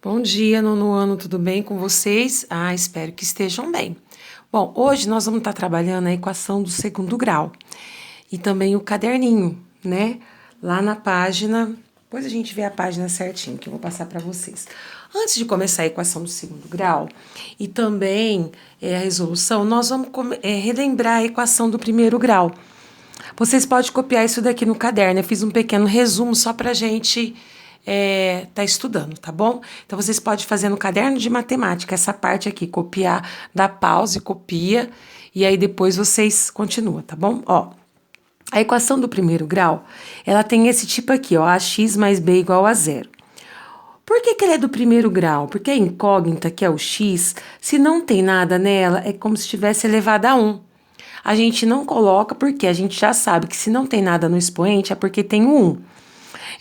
Bom dia, nono ano, tudo bem com vocês? Espero que estejam bem. Bom, hoje nós vamos estar trabalhando a equação do segundo grau e também o caderninho, né? Lá na página, depois a gente vê a página certinho que eu vou passar para vocês. Antes de começar a equação do segundo grau e também a resolução, nós vamos relembrar a equação do primeiro grau. Vocês podem copiar isso daqui no caderno. Eu fiz um pequeno resumo só para a gente tá estudando, tá bom? Então, vocês podem fazer no caderno de matemática essa parte aqui, copiar, dá pausa e copia, e aí depois vocês continuam, tá bom? Ó, a equação do primeiro grau, ela tem esse tipo aqui, ó, ax mais b igual a zero. Por que ela é do primeiro grau? Porque a incógnita, que é o x, se não tem nada nela, é como se tivesse elevado a 1. A gente não coloca porque a gente já sabe que se não tem nada no expoente é porque tem o 1.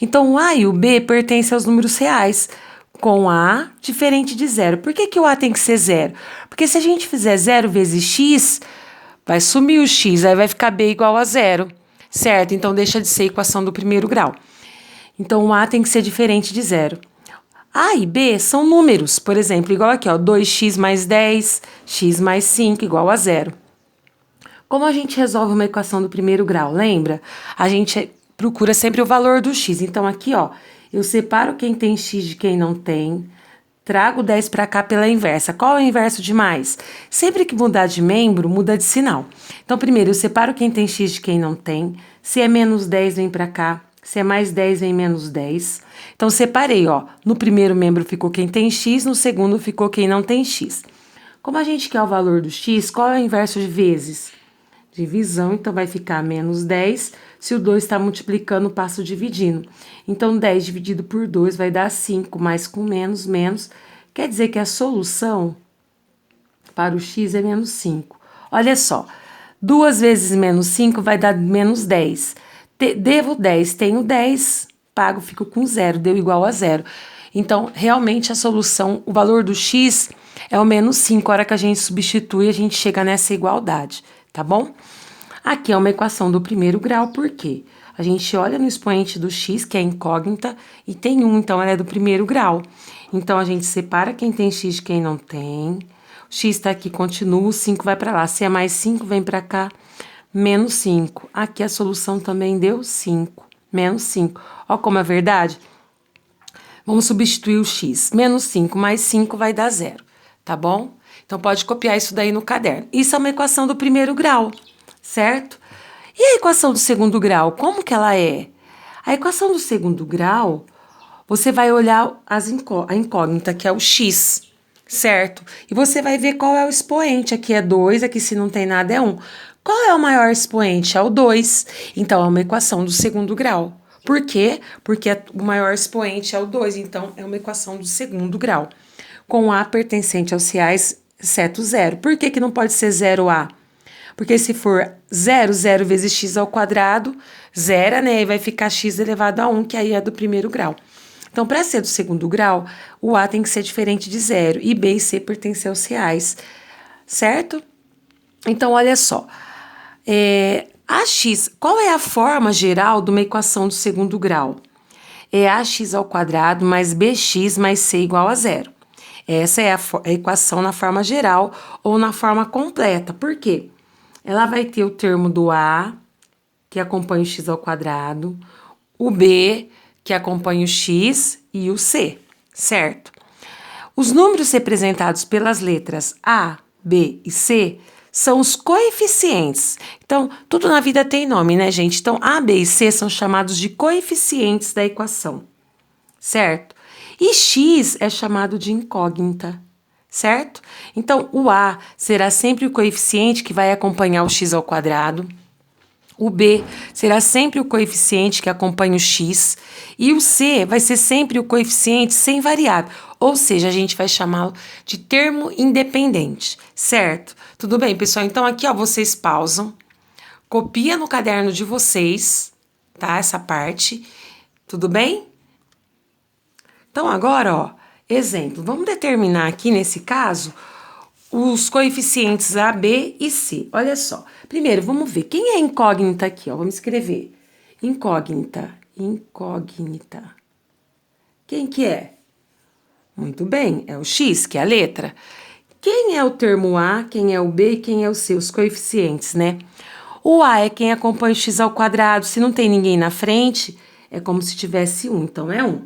Então, o A e o B pertencem aos números reais, com A diferente de zero. Por que o A tem que ser zero? Porque se a gente fizer zero vezes x, vai sumir o x, aí vai ficar B igual a zero, certo? Então, deixa de ser equação do primeiro grau. Então, o A tem que ser diferente de zero. A e B são números, por exemplo, igual aqui, ó, 2x mais 10, x mais 5 igual a zero. Como a gente resolve uma equação do primeiro grau, lembra? A gente procura sempre o valor do x. Então, aqui, ó, eu separo quem tem x de quem não tem, trago 10 para cá pela inversa. Qual é o inverso de mais? Sempre que mudar de membro, muda de sinal. Então, primeiro, eu separo quem tem x de quem não tem. Se é menos 10, vem para cá. Se é mais 10, vem menos 10. Então, separei, ó. No primeiro membro ficou quem tem x, no segundo ficou quem não tem x. Como a gente quer o valor do x, qual é o inverso de vezes? Divisão, então vai ficar menos 10. Se o 2 está multiplicando, passo dividindo. Então, 10 dividido por 2 vai dar 5, mais com menos, menos. Quer dizer que a solução para o x é menos 5. Olha só, 2 vezes menos 5 vai dar menos 10. Devo 10, tenho 10, pago, fico com 0, deu igual a 0. Então, realmente, a solução, o valor do x é o menos 5. A hora que a gente substitui, a gente chega nessa igualdade, tá bom? Aqui é uma equação do primeiro grau, por quê? A gente olha no expoente do x, que é incógnita, e tem 1, então ela é do primeiro grau. Então, a gente separa quem tem x de quem não tem. O x está aqui, continua, o 5 vai para lá. Se é mais 5, vem para cá, menos 5. Aqui a solução também deu 5, menos 5. Ó como é verdade? Vamos substituir o x. Menos 5 mais 5 vai dar 0, tá bom? Então, pode copiar isso daí no caderno. Isso é uma equação do primeiro grau, certo? E a equação do segundo grau, como que ela é? A equação do segundo grau, você vai olhar a incógnita, que é o x, certo? E você vai ver qual é o expoente. Aqui é 2, aqui se não tem nada é 1. Qual é o maior expoente? É o 2. Então, é uma equação do segundo grau. Por quê? Porque o maior expoente é o 2, então é uma equação do segundo grau. Com A pertencente aos reais, exceto zero. Por que não pode ser 0A? Porque se for 0, 0 vezes x ao quadrado, zera, né? E vai ficar x elevado a 1, que aí é do primeiro grau. Então, para ser do segundo grau, o A tem que ser diferente de 0 e B e C pertencem aos reais, certo? Então, olha só. AX, qual é a forma geral de uma equação do segundo grau? É AX ao quadrado mais BX mais C igual a 0. Essa é a equação na forma geral ou na forma completa. Por quê? Ela vai ter o termo do A, que acompanha o x ao quadrado, o B, que acompanha o x, e o C, certo? Os números representados pelas letras A, B e C são os coeficientes. Então, tudo na vida tem nome, né, gente? Então, A, B e C são chamados de coeficientes da equação, certo? E x é chamado de incógnita, certo? Então, o A será sempre o coeficiente que vai acompanhar o x ao quadrado. O B será sempre o coeficiente que acompanha o x. E o C vai ser sempre o coeficiente sem variável. Ou seja, a gente vai chamá-lo de termo independente, certo? Tudo bem, pessoal? Então, aqui, ó, vocês pausam, copia no caderno de vocês, tá? Essa parte, tudo bem? Então, agora, ó, exemplo, vamos determinar aqui, nesse caso, os coeficientes A, B e C. Olha só. Primeiro, vamos ver. Quem é incógnita aqui, ó? Vamos escrever. Incógnita. Incógnita. Quem que é? Muito bem, é o x, que é a letra. Quem é o termo A, quem é o B e quem é o C? Os coeficientes, né? O A é quem acompanha o x ao quadrado. Se não tem ninguém na frente, é como se tivesse 1, então é 1.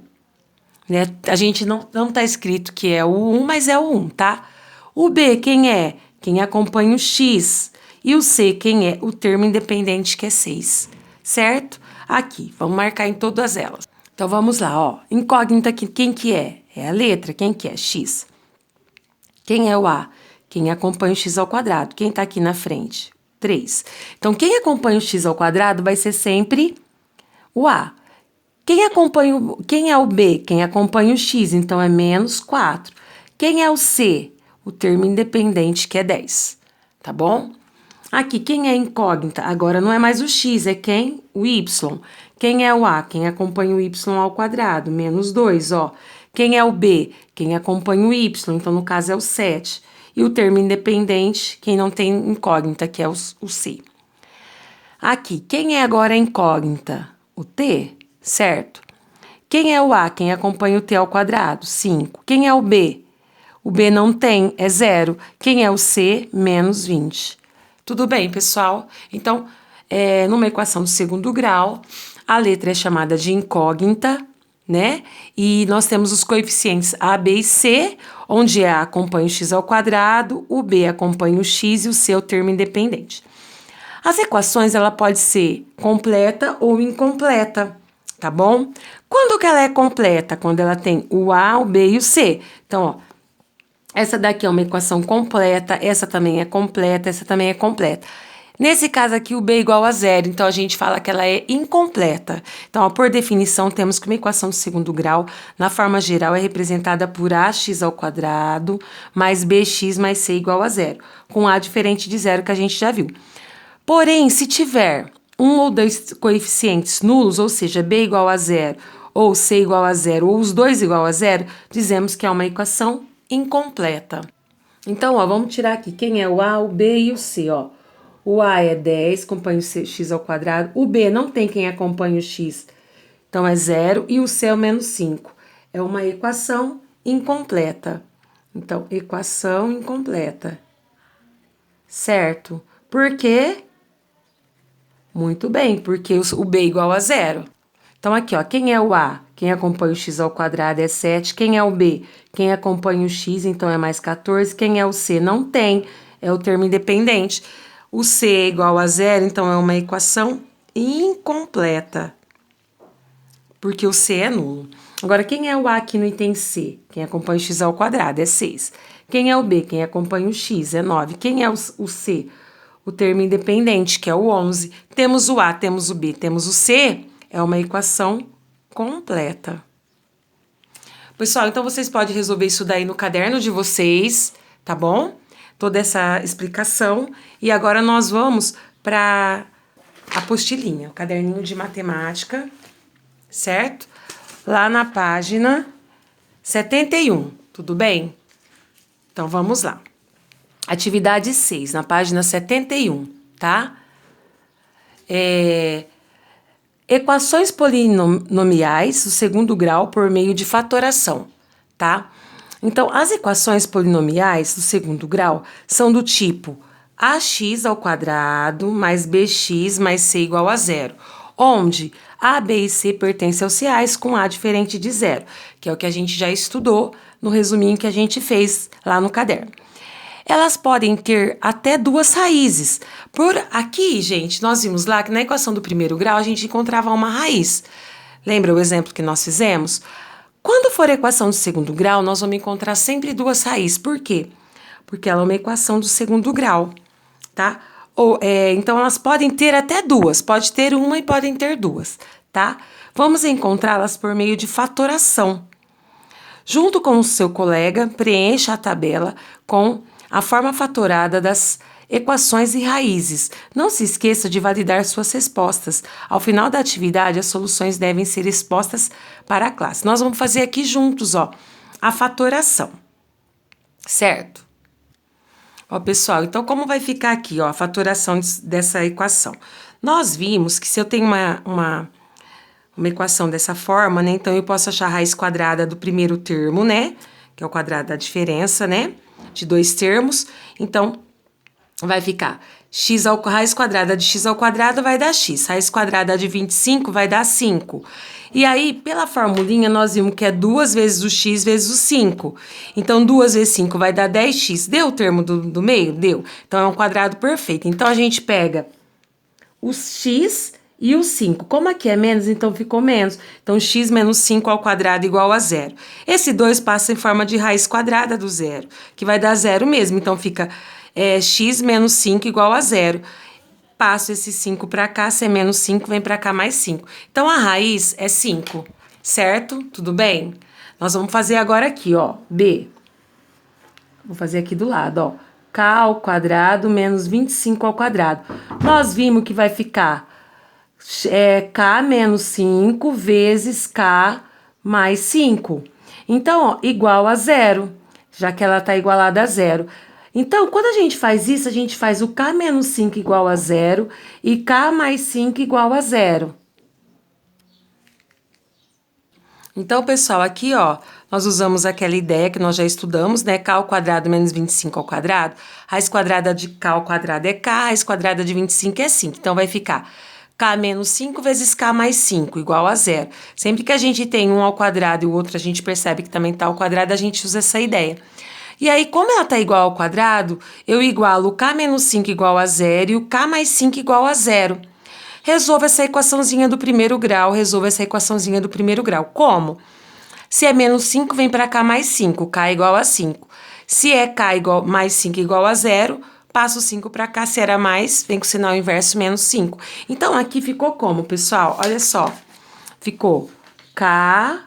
Né? A gente não tá escrito que é o 1, mas é o 1, tá? O B, quem é? Quem acompanha o x. E o C, quem é? O termo independente, que é 6, certo? Aqui, vamos marcar em todas elas. Então, vamos lá, ó. Incógnita, quem que é? É a letra, quem que é? X. Quem é o A? Quem acompanha o x ao quadrado. Quem tá aqui na frente? 3. Então, quem acompanha o x ao quadrado vai ser sempre o A. Quem é o B? Quem acompanha o x, então é menos 4. Quem é o C? O termo independente, que é 10. Tá bom? Aqui, quem é incógnita? Agora não é mais o x, é quem? O y. Quem é o A? Quem acompanha o y ao quadrado, menos 2, ó. Quem é o B? Quem acompanha o y, então no caso é o 7. E o termo independente, quem não tem incógnita, que é o C. Aqui, quem é agora a incógnita? O T, certo? Quem é o A? Quem acompanha o T ao quadrado? 5. Quem é o B? O B não tem, é 0. Quem é o C? Menos 20. Tudo bem, pessoal? Então, numa equação do segundo grau, a letra é chamada de incógnita, né? E nós temos os coeficientes A, B e C, onde A acompanha o x ao quadrado, o B acompanha o x e o C é o termo independente. As equações, ela pode ser completa ou incompleta, tá bom? Quando que ela é completa? Quando ela tem o A, o B e o C. Então, ó, essa daqui é uma equação completa, essa também é completa, essa também é completa. Nesse caso aqui, o B é igual a 0, então a gente fala que ela é incompleta. Então, ó, por definição, temos que uma equação de segundo grau, na forma geral, é representada por ax ao quadrado mais bx mais c igual a 0, com a diferente de 0 que a gente já viu. Porém, se tiver um ou dois coeficientes nulos, ou seja, b igual a 0 ou c igual a 0, ou os dois igual a 0, dizemos que é uma equação incompleta. Então, ó, vamos tirar aqui quem é o A, o B e o C, ó. O A é 10, acompanha o x ao quadrado. O B não tem quem acompanha o x, então é 0. E o C é o menos 5. É uma equação incompleta. Então, equação incompleta. Certo? Por quê? Muito bem, porque o B é igual a 0. Então, aqui, ó, quem é o A? Quem acompanha o x ao quadrado é 7. Quem é o B? Quem acompanha o x, então é mais 14. Quem é o C? Não tem, é o termo independente. O C é igual a 0, então é uma equação incompleta, porque o C é nulo. Agora, quem é o A aqui no item C? Quem acompanha o x ao quadrado é 6. Quem é o B? Quem acompanha o x é 9. Quem é o C? O termo independente, que é o 11. Temos o A, temos o B, temos o C, é uma equação completa. Pessoal, então vocês podem resolver isso daí no caderno de vocês, tá bom? Toda essa explicação. E agora nós vamos para a apostilinha, o caderninho de matemática, certo? Lá na página 71, tudo bem? Então, vamos lá. Atividade 6, na página 71, tá? Equações polinomiais do segundo grau por meio de fatoração, tá? Então, as equações polinomiais do segundo grau são do tipo ax ao quadrado mais bx mais c igual a 0, onde a, b e c pertencem aos reais com a diferente de 0, que é o que a gente já estudou no resuminho que a gente fez lá no caderno. Elas podem ter até duas raízes. Por aqui, gente, nós vimos lá que na equação do primeiro grau a gente encontrava uma raiz. Lembra o exemplo que nós fizemos? Quando for a equação do segundo grau, nós vamos encontrar sempre duas raízes. Por quê? Porque ela é uma equação do segundo grau, tá? Então, elas podem ter até duas. Pode ter uma e podem ter duas, tá? Vamos encontrá-las por meio de fatoração. Junto com o seu colega, preencha a tabela com a forma fatorada das equações e raízes. Não se esqueça de validar suas respostas. Ao final da atividade, as soluções devem ser expostas para a classe. Nós vamos fazer aqui juntos, ó, a fatoração, certo? Ó, pessoal, então como vai ficar aqui, ó, a fatoração dessa equação? Nós vimos que se eu tenho uma equação dessa forma, né, então eu posso achar a raiz quadrada do primeiro termo, né, que é o quadrado da diferença, né? De dois termos. Então, vai ficar raiz quadrada de x ao quadrado vai dar x. Raiz quadrada de 25 vai dar 5. E aí, pela formulinha, nós vimos que é 2 vezes o x vezes o 5. Então, 2 vezes 5 vai dar 10x. Deu o termo do meio? Deu. Então, é um quadrado perfeito. Então, a gente pega o x e o 5. Como aqui é menos, então ficou menos. Então, x menos 5 ao quadrado igual a 0. Esse 2 passa em forma de raiz quadrada do 0, que vai dar 0 mesmo. Então, fica x menos 5 igual a 0. Passo esse 5 para cá, se é menos 5, vem para cá mais 5. Então, a raiz é 5, certo? Tudo bem? Nós vamos fazer agora aqui, ó, b. Vou fazer aqui do lado, ó. K ao quadrado menos 25 ao quadrado. Nós vimos que vai ficar K menos 5 vezes K mais 5. Então, ó, igual a 0, já que ela está igualada a 0. Então, quando a gente faz isso, a gente faz o K menos 5 igual a 0 e K mais 5 igual a 0. Então, pessoal, aqui, ó, nós usamos aquela ideia que nós já estudamos, né? K ao quadrado menos 25 ao quadrado. Raiz quadrada de K ao quadrado é K, raiz quadrada de 25 é 5. Então, vai ficar K menos 5 vezes K mais 5, igual a 0. Sempre que a gente tem um ao quadrado e o outro a gente percebe que também tá ao quadrado, a gente usa essa ideia. E aí, como ela tá igual ao quadrado, eu igualo o K menos 5 igual a 0 e o K mais 5 igual a 0. Resolva essa equaçãozinha do primeiro grau, Como? Se é menos 5, vem para cá mais 5, K igual a 5. Se é K igual, mais 5 igual a 0, passo o 5 para cá, se era mais, vem com o sinal inverso, menos 5. Então, aqui ficou como, pessoal? Olha só, ficou K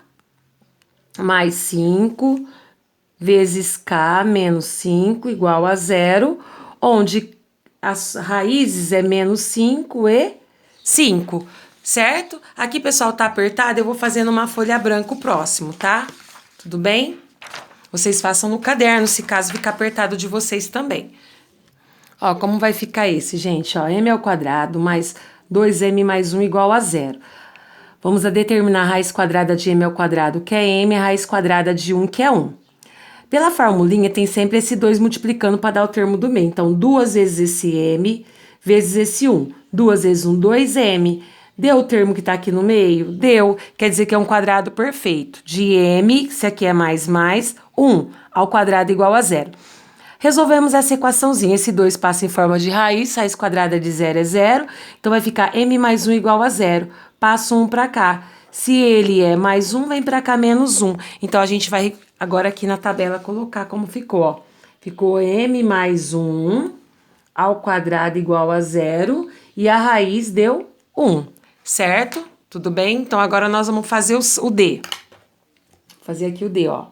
mais 5 vezes K menos 5 igual a 0, onde as raízes é menos 5 e 5, certo? Aqui, pessoal, tá apertado, eu vou fazendo uma folha branca próximo, tá? Tudo bem? Vocês façam no caderno, se caso ficar apertado de vocês também. Ó, como vai ficar esse, gente? Ó, m ao quadrado mais 2m mais 1 igual a 0. Vamos a determinar a raiz quadrada de m ao quadrado, que é m, a raiz quadrada de 1, que é 1. Pela formulinha, tem sempre esse 2 multiplicando para dar o termo do meio. Então, 2 vezes esse m vezes esse 1. 2 vezes 1, 2m. Deu o termo que está aqui no meio? Deu. Quer dizer que é um quadrado perfeito. De m, se aqui é mais, 1 ao quadrado igual a 0. Resolvemos essa equaçãozinha. Esse 2 passa em forma de raiz quadrada de 0 é 0. Então, vai ficar m mais 1 igual a 0. Passo 1 para cá. Se ele é mais 1, vem para cá menos 1. Então, a gente vai agora aqui na tabela colocar como ficou, ó. Ficou m mais 1 ao quadrado igual a 0 e a raiz deu 1, certo? Tudo bem? Então, agora nós vamos fazer o D. Vou fazer aqui o D, ó.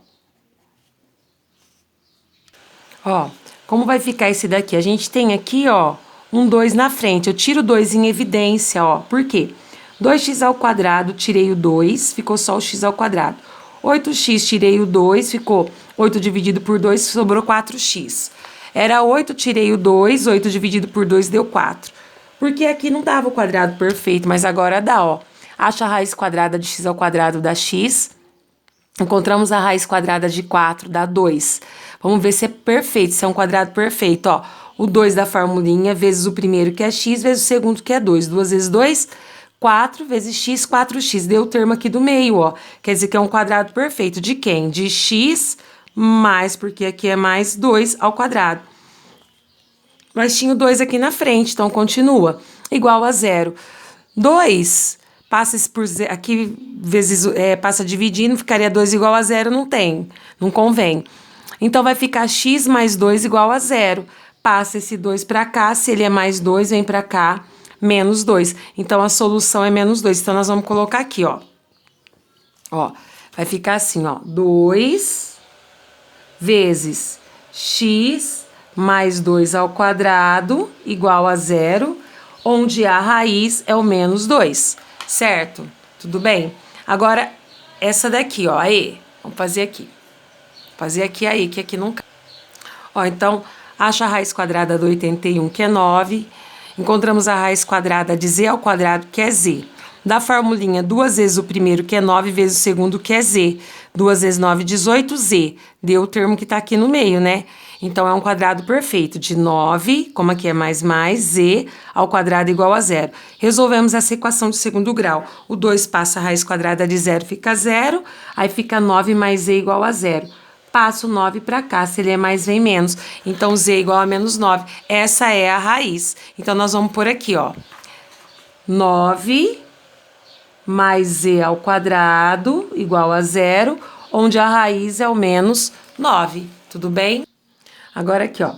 Ó, como vai ficar esse daqui? A gente tem aqui, ó, um 2 na frente. Eu tiro o 2 em evidência, ó. Por quê? 2x ao quadrado, tirei o 2, ficou só o x ao quadrado. 8x, tirei o 2, ficou 8 dividido por 2, sobrou 4x. Era 8, tirei o 2, 8 dividido por 2 deu 4. Porque aqui não dava o quadrado perfeito, mas agora dá, ó. Acha a raiz quadrada de x ao quadrado dá x. Encontramos a raiz quadrada de 4, dá 2. Vamos ver se é perfeito, se é um quadrado perfeito, ó. O 2 da formulinha vezes o primeiro, que é x, vezes o segundo, que é 2. 2 vezes 2, 4 vezes x, 4x. Deu o termo aqui do meio, ó. Quer dizer que é um quadrado perfeito. De quem? De x mais, porque aqui é mais 2 ao quadrado. Mas tinha o 2 aqui na frente, então continua. Igual a 0. 2, passa por aqui, vezes, passa dividindo, ficaria 2 igual a 0, não tem, não convém. Então, vai ficar x mais 2 igual a 0. Passa esse 2 para cá, se ele é mais 2, vem para cá, menos 2. Então, a solução é menos 2. Então, nós vamos colocar aqui, ó. Ó, vai ficar assim, ó, 2 vezes x mais 2 ao quadrado igual a 0, onde a raiz é o menos 2, certo? Tudo bem? Agora, essa daqui, ó, aí, vamos fazer aqui. Fazer aqui aí, que aqui não cai. Ó, então, acha a raiz quadrada do 81, que é 9. Encontramos a raiz quadrada de z ao quadrado, que é z. Da formulinha, 2 vezes o primeiro, que é 9, vezes o segundo, que é z. 2 vezes 9, 18, Z. Deu o termo que tá aqui no meio, né? Então, é um quadrado perfeito de 9, como aqui é mais, Z, ao quadrado igual a zero. Resolvemos essa equação de segundo grau. O 2 passa a raiz quadrada de zero, fica zero. Aí fica 9 mais Z igual a zero. Passo 9 para cá, se ele é mais, vem menos. Então, Z igual a menos 9. Essa é a raiz. Então, nós vamos por aqui, ó. 9 mais Z ao quadrado igual a zero, onde a raiz é o menos 9. Tudo bem? Agora aqui, ó.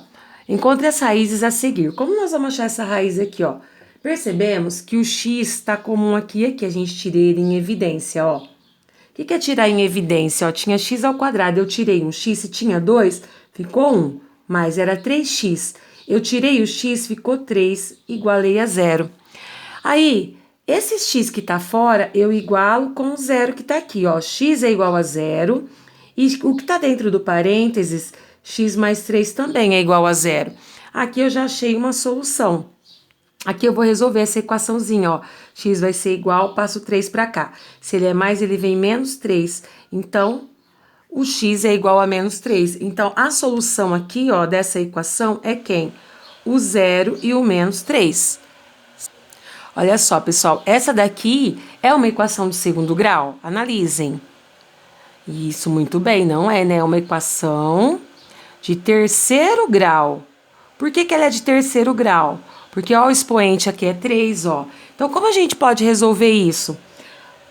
Encontre as raízes a seguir. Como nós vamos achar essa raiz aqui, ó? Percebemos que o x está comum aqui e aqui. A gente tira ele em evidência, ó. O que é tirar em evidência? Ó, tinha x ao quadrado, eu tirei um x, se tinha 2, ficou 1, mas era 3x. Eu tirei o x, ficou 3, igualei a zero. Aí, esse x que tá fora, eu igualo com o zero que tá aqui, ó. X é igual a zero, e o que tá dentro do parênteses, x mais 3 também é igual a zero. Aqui eu já achei uma solução. Aqui eu vou resolver essa equaçãozinha, ó. X vai ser igual, passo 3 para cá. Se ele é mais, ele vem menos 3. Então, o x é igual a menos 3. Então, a solução aqui, ó, dessa equação é quem? O 0 e o menos 3. Olha só, pessoal, essa daqui é uma equação de segundo grau? Analisem. Isso, muito bem, não é, né? É uma equação de terceiro grau. Por que ela é de terceiro grau? Porque, ó, o expoente aqui é 3, ó. Então, como a gente pode resolver isso?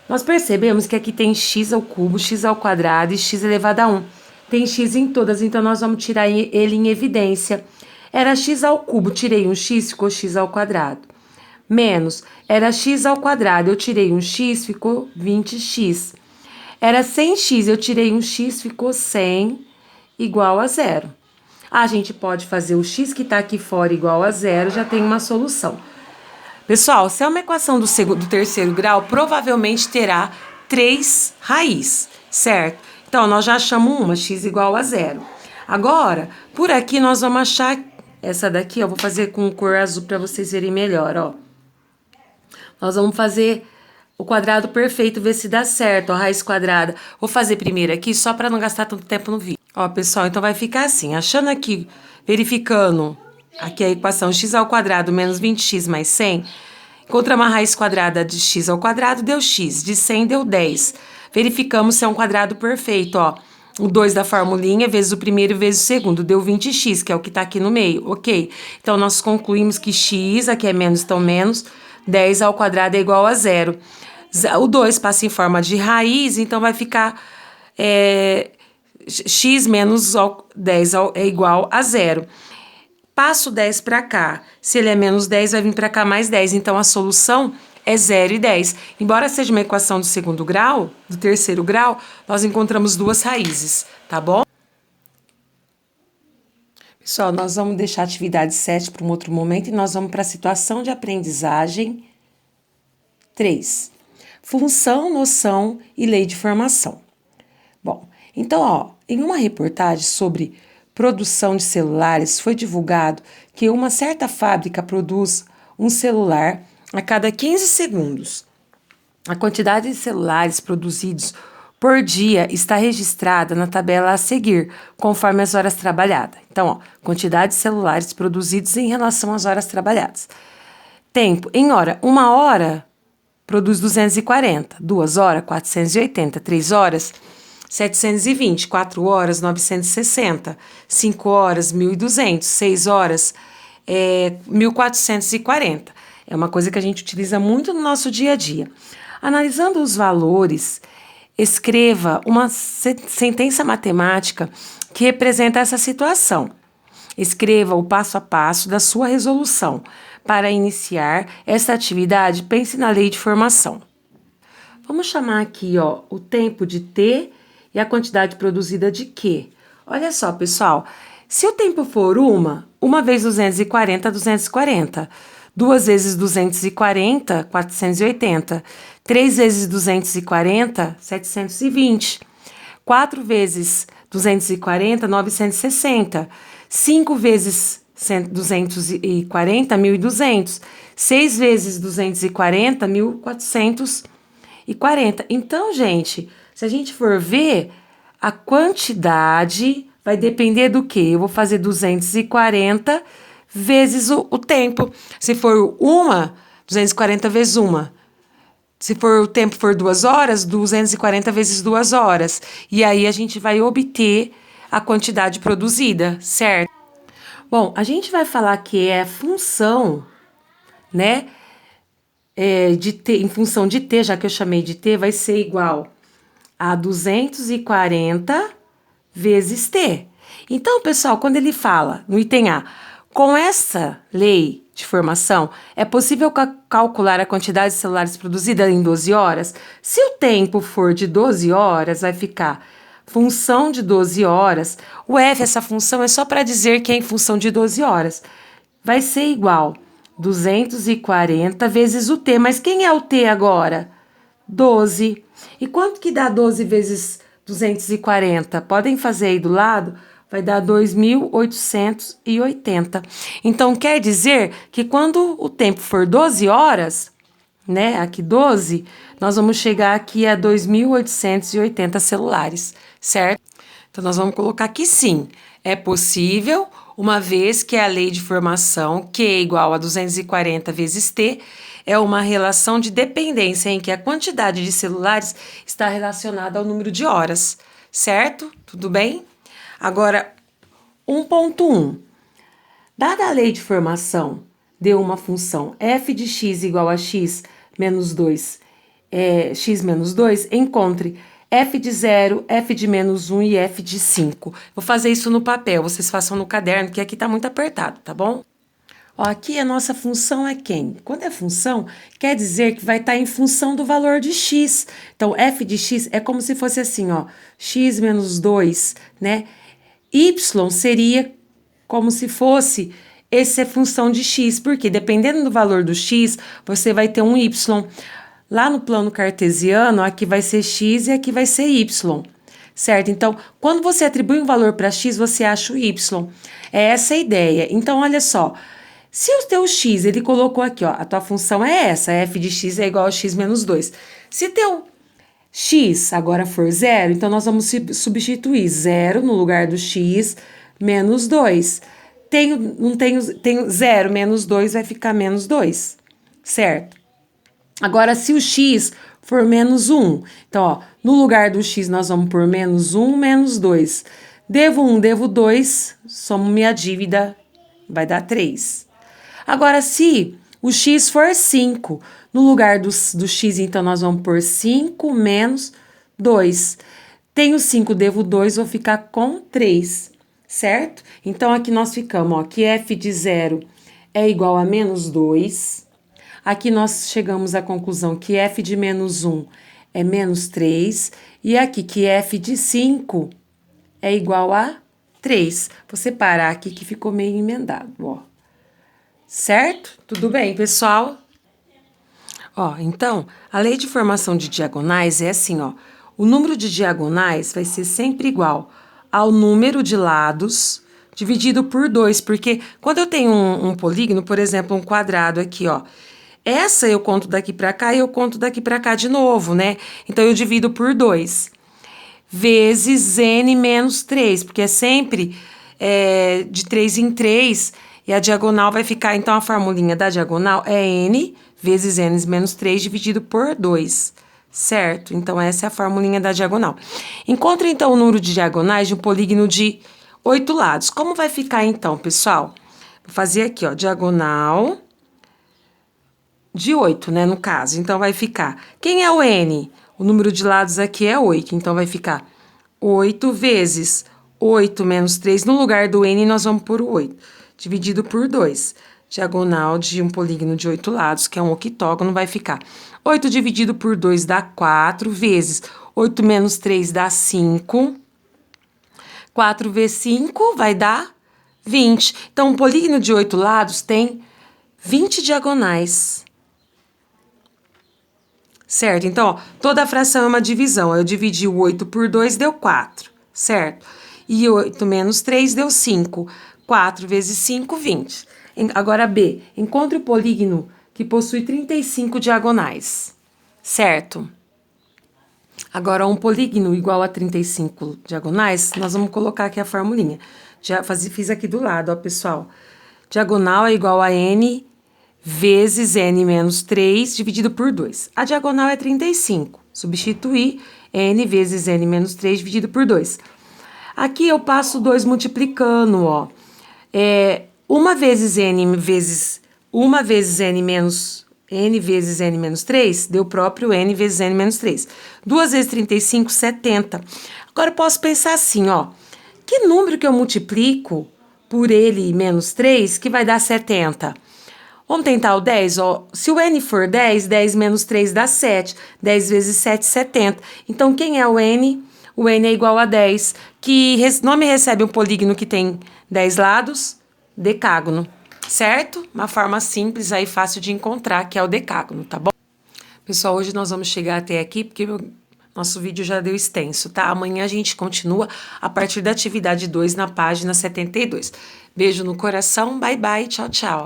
Nós percebemos que aqui tem x ao cubo, x ao quadrado e x elevado a 1. Tem x em todas, então nós vamos tirar ele em evidência. Era x ao cubo, tirei um x, ficou x ao quadrado. Menos, era x ao quadrado, eu tirei um x, ficou 20x. Era 100x, eu tirei um x, ficou 100, igual a zero. A gente pode fazer o x que está aqui fora igual a zero, já tem uma solução. Pessoal, se é uma equação do terceiro grau, provavelmente terá 3 raízes, certo? Então, nós já achamos uma, x igual a zero. Agora, por aqui nós vamos achar essa daqui, ó, vou fazer com cor azul para vocês verem melhor, ó. Nós vamos fazer o quadrado perfeito, ver se dá certo, ó, raiz quadrada. Vou fazer primeiro aqui, só para não gastar tanto tempo no vídeo. Ó, pessoal, então vai ficar assim, achando aqui, verificando aqui a equação x ao quadrado menos 20x mais 100, encontra uma raiz quadrada de x ao quadrado, deu x, de 100 deu 10. Verificamos se é um quadrado perfeito, ó. O 2 da formulinha vezes o primeiro vezes o segundo, deu 20x, que é o que tá aqui no meio, ok? Então, nós concluímos que x, aqui é menos, então menos, 10 ao quadrado é igual a zero. O 2 passa em forma de raiz, então vai ficar x menos 10 é igual a zero. Passo 10 para cá. Se ele é menos 10, vai vir para cá mais 10. Então, a solução é 0 e 10. Embora seja uma equação do segundo grau, do terceiro grau, nós encontramos duas raízes, tá bom? Pessoal, nós vamos deixar a atividade 7 para um outro momento e nós vamos para a situação de aprendizagem 3. Função, noção e lei de formação. Bom, então, ó, em uma reportagem sobre produção de celulares, foi divulgado que uma certa fábrica produz um celular a cada 15 segundos. A quantidade de celulares produzidos por dia está registrada na tabela a seguir, conforme as horas trabalhadas. Então, ó, quantidade de celulares produzidos em relação às horas trabalhadas. Tempo, em hora, 1 hora produz 240, 2 horas, 480, 3 horas, 720, 4 horas, 960, 5 horas, 1.200, 6 horas, 1.440. É uma coisa que a gente utiliza muito no nosso dia a dia. Analisando os valores, escreva uma sentença matemática que representa essa situação. Escreva o passo a passo da sua resolução. Para iniciar essa atividade, pense na lei de formação. Vamos chamar aqui, ó, o tempo de T e a quantidade produzida de Q. Olha só, pessoal, se o tempo for uma vezes 240, 240. 2 vezes 240, 480. 3 vezes 240, 720. 4 vezes 240, 960. 5 vezes 240, 1.200. 6 vezes 240, 1.440. Então, gente, se a gente for ver, a quantidade vai depender do quê? Eu vou fazer 240 vezes o tempo. Se for 240 vezes 1. Se for o tempo for 2 horas, 240 vezes 2 horas. E aí a gente vai obter a quantidade produzida, certo? Bom, a gente vai falar que é função, né? De T, em função de T, já que eu chamei de T, vai ser igual a 240 vezes T. Então, pessoal, quando ele fala no item A, com essa lei de formação, é possível calcular a quantidade de celulares produzida em 12 horas? Se o tempo for de 12 horas, vai ficar função de 12 horas. O F, essa função, é só para dizer que é em função de 12 horas. Vai ser igual 240 vezes o T. Mas quem é o T agora? 12. E quanto que dá 12 vezes 240? Podem fazer aí do lado? Vai dar 2.880. Então, quer dizer que quando o tempo for 12 horas, né, aqui 12, nós vamos chegar aqui a 2.880 celulares, certo? Então, nós vamos colocar aqui sim, é possível, uma vez que a lei de formação, Q é igual a 240 vezes T, é uma relação de dependência em que a quantidade de celulares está relacionada ao número de horas, certo? Tudo bem? Agora, 1.1. Dada a lei de formação de uma função f de x igual a x menos 2, x menos 2, encontre f de 0, f de menos 1 e f de 5. Vou fazer isso no papel, vocês façam no caderno, que aqui tá muito apertado, tá bom? Ó, aqui a nossa função é quem? Quando é função, quer dizer que vai estar em função do valor de x. Então, f de x é como se fosse assim, ó, x menos 2, né? Y seria como se fosse, essa é função de x, porque dependendo do valor do x, você vai ter um y. Lá no plano cartesiano, aqui vai ser x e aqui vai ser y, certo? Então, quando você atribui um valor para x, você acha o y. É essa a ideia. Então, olha só, se o teu x, ele colocou aqui, ó, a tua função é essa, f de x é igual a x menos 2. Se teu x agora for 0, então nós vamos substituir 0 no lugar do x menos 2. Tenho 0 menos 2 vai ficar menos 2, certo? Agora, se o x for menos 1, então, ó, no lugar do x nós vamos por menos 1, menos 2. Devo 1, devo 2, somo minha dívida, vai dar 3. Agora, se o x for 5, no lugar do x, então, nós vamos por 5 menos 2. Tenho 5, devo 2, vou ficar com 3, certo? Então, aqui nós ficamos, ó, que f de 0 é igual a menos 2. Aqui nós chegamos à conclusão que f de menos 1 é menos 3. E aqui que f de 5 é igual a 3. Vou separar aqui que ficou meio emendado, ó. Certo? Tudo bem, pessoal? Ó, então, a lei de formação de diagonais é assim, ó. O número de diagonais vai ser sempre igual ao número de lados dividido por 2, porque quando eu tenho um polígono, por exemplo, um quadrado aqui, ó, essa eu conto daqui para cá e eu conto daqui para cá de novo, né? Então, eu divido por 2 vezes n menos 3, porque é sempre de 3 em 3, e a diagonal vai ficar, então, a formulinha da diagonal é n vezes n menos 3 dividido por 2, certo? Então, essa é a formulinha da diagonal. Encontre, então, o número de diagonais de um polígono de 8 lados. Como vai ficar, então, pessoal? Vou fazer aqui, ó, diagonal de 8, né, no caso. Então, vai ficar... Quem é o n? O número de lados aqui é 8, então vai ficar 8 vezes 8 menos 3. No lugar do n, nós vamos por 8, dividido por 2. Diagonal de um polígono de 8 lados, que é um octógono, vai ficar 8 dividido por 2 dá 4, vezes 8 menos 3 dá 5. 4 vezes 5 vai dar 20. Então, um polígono de 8 lados tem 20 diagonais. Certo? Então, ó, toda a fração é uma divisão. Eu dividi o 8 por 2, deu 4, certo? E 8 menos 3 deu 5. 4 vezes 5, 20. Agora, B. Encontre o polígono que possui 35 diagonais, certo? Agora, um polígono igual a 35 diagonais, nós vamos colocar aqui a formulinha. Fiz aqui do lado, ó, pessoal. Diagonal é igual a n vezes n menos 3 dividido por 2. A diagonal é 35. Substituir n vezes n menos 3 dividido por 2. Aqui eu passo 2 multiplicando, ó. 1 vezes n vezes 1 vezes n vezes n menos 3 deu o próprio n vezes n menos 3. 2 vezes 35, 70. Agora eu posso pensar assim, ó. Que número que eu multiplico por ele menos 3 que vai dar 70? Vamos tentar o 10? Ó. Se o n for 10, 10 menos 3 dá 7. 10 vezes 7, 70. Então, quem é o n? O n é igual a 10. Que nome recebe um polígono que tem 10 lados? Decágono. Certo? Uma forma simples aí, fácil de encontrar, que é o decágono, tá bom? Pessoal, hoje nós vamos chegar até aqui, porque nosso vídeo já deu extenso, tá? Amanhã a gente continua a partir da atividade 2 na página 72. Beijo no coração, bye bye, tchau, tchau.